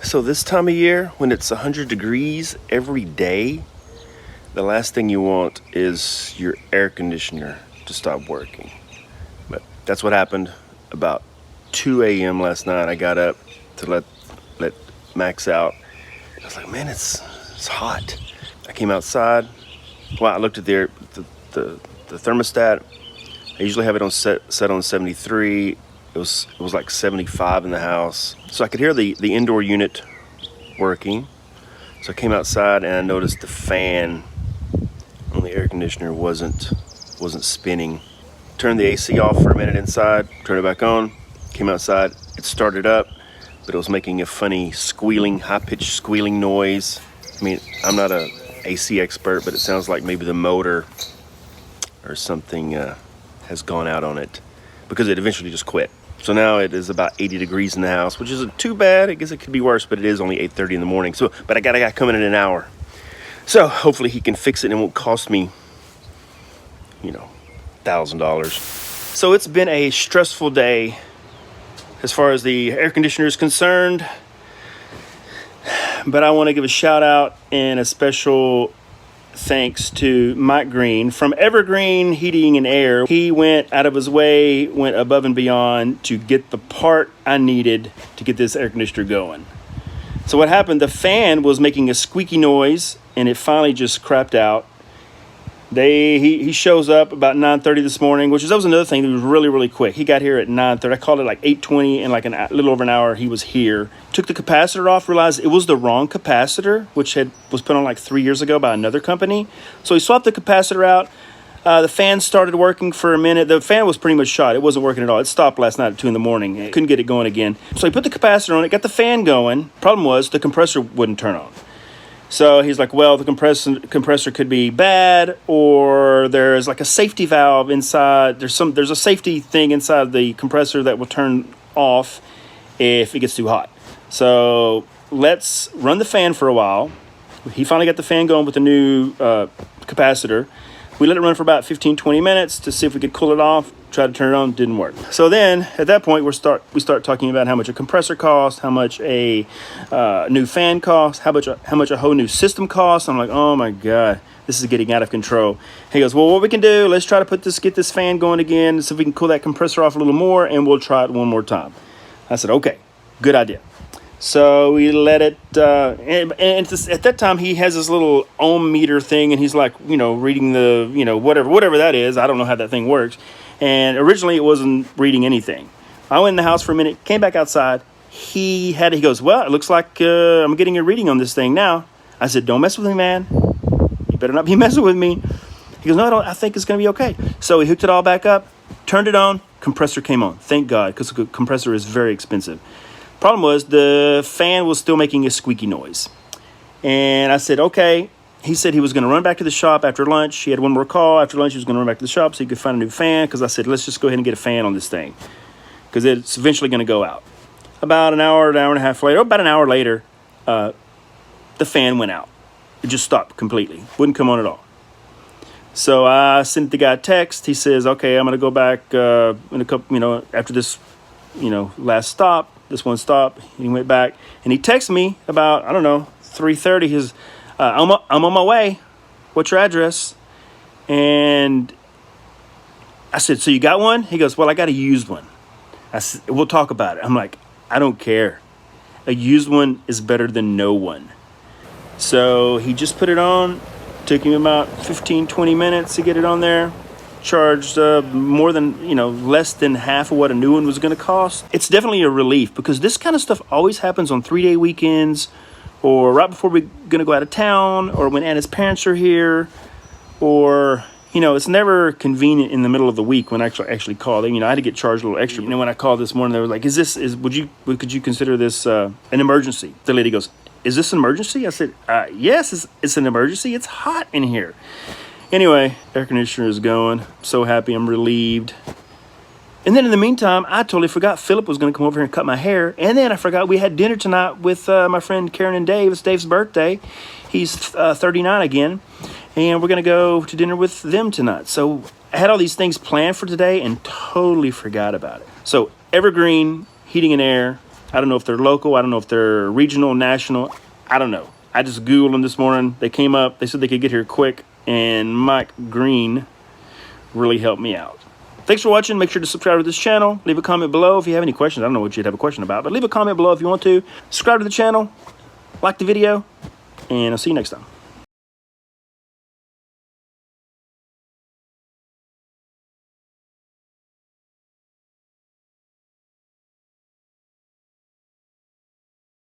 So this time of year, when it's 100 degrees every day, the last thing you want is your air conditioner to stop working. But that's what happened about 2 a.m. last night. I got up to let Max out. I was like, man, it's hot. I came outside. Well, I looked at the thermostat. I usually have it on set on 73. It was like 75 in the house. So I could hear the indoor unit working. So I came outside and I noticed the fan on the air conditioner wasn't spinning. Turned the AC off for a minute inside, turned it back on, came outside. It started up, but it was making a funny squealing, high-pitched squealing noise. I mean, I'm not a AC expert, but it sounds like maybe the motor or something has gone out on it, because it eventually just quit. So now it is about 80 degrees in the house, which isn't too bad. I guess it could be worse, but it is only 8:30 in the morning. So, but I got a guy coming in an hour. So hopefully he can fix it and it won't cost me, $1,000. So it's been a stressful day as far as the air conditioner is concerned. But I want to give a shout out and a special thanks to Mike Green from Evergreen Heating and Air. He went out of his way, went above and beyond to get the part I needed to get this air conditioner going. So what happened, the fan was making a squeaky noise and it finally just crapped out. He shows up about 9:30 this morning, that was another thing that was really, really quick. He got here at 9:30. I called it like 8:20, and like a little over an hour he was here. Took the capacitor off, realized it was the wrong capacitor, which was put on like 3 years ago by another company. So he swapped the capacitor out. The fan started working for a minute. The fan was pretty much shot. It wasn't working at all. It stopped last night at 2 in the morning. It couldn't get it going again. So he put the capacitor on it, got the fan going. Problem was the compressor wouldn't turn on. So he's like, well, the compressor could be bad, or there's like a safety valve inside. There's a safety thing inside the compressor that will turn off if it gets too hot. So let's run the fan for a while. He finally got the fan going with the new capacitor. We let it run for about 15-20 minutes to see if we could cool it off. Tried to turn it on, didn't work. So then at that point we start talking about how much a compressor costs, how much a new fan costs, how much a whole new system costs. I'm like, oh my god, this is getting out of control. He goes, well, what we can do, let's try to get this fan going again, see if we can cool that compressor off a little more, and we'll try it one more time. I said, okay, good idea. So we let it, and at that time he has this little ohm meter thing, and he's like, reading the, whatever that is. I don't know how that thing works. And originally it wasn't reading anything. I went in the house for a minute, came back outside. He goes, well, it looks like I'm getting a reading on this thing now. I said, don't mess with me, man. You better not be messing with me. He goes, no, I think it's going to be okay. So he hooked it all back up, turned it on, compressor came on. Thank God, because the compressor is very expensive. Problem was the fan was still making a squeaky noise. And I said, okay. He said he was going to run back to the shop after lunch. He had one more call. After lunch, he was going to run back to the shop so he could find a new fan. Because I said, let's just go ahead and get a fan on this thing, because it's eventually going to go out. About an hour and a half later, about an hour later, the fan went out. It just stopped completely. Wouldn't come on at all. So I sent the guy a text. He says, okay, I'm going to go back in a couple, after this, last stop. This one stopped. He went back and he texted me about, 3:30. His I'm on my way. What's your address? And I said, so you got one? He goes, well, I got a used one. I said, we'll talk about it. I'm like, I don't care. A used one is better than no one. So he just put it on. Took him about 15-20 minutes to get it on there. Charged more than, less than half of what a new one was going to cost. It's definitely a relief, because this kind of stuff always happens on 3-day weekends, or right before we're going to go out of town, or when Anna's parents are here, or, it's never convenient in the middle of the week when I actually call. I had to get charged a little extra. When I called this morning, they were like, could you consider this an emergency? The lady goes, is this an emergency? I said, yes, it's an emergency. It's hot in here. Anyway, air conditioner is going. I'm so happy. I'm relieved. And then in the meantime, I totally forgot Philip was going to come over here and cut my hair. And then I forgot we had dinner tonight with my friend Karen and Dave. It's Dave's birthday. He's 39 again. And we're going to go to dinner with them tonight. So I had all these things planned for today and totally forgot about it. So Evergreen Heating and Air, I don't know if they're local. I don't know if they're regional, national. I don't know. I just Googled them this morning. They came up. They said they could get here quick. And Mike Green really helped me out. Thanks for watching. Make sure to subscribe to this channel. Leave a comment below if you have any questions. I don't know what you'd have a question about, but leave a comment below if you want to. Subscribe to the channel. Like the video. And I'll see you next time.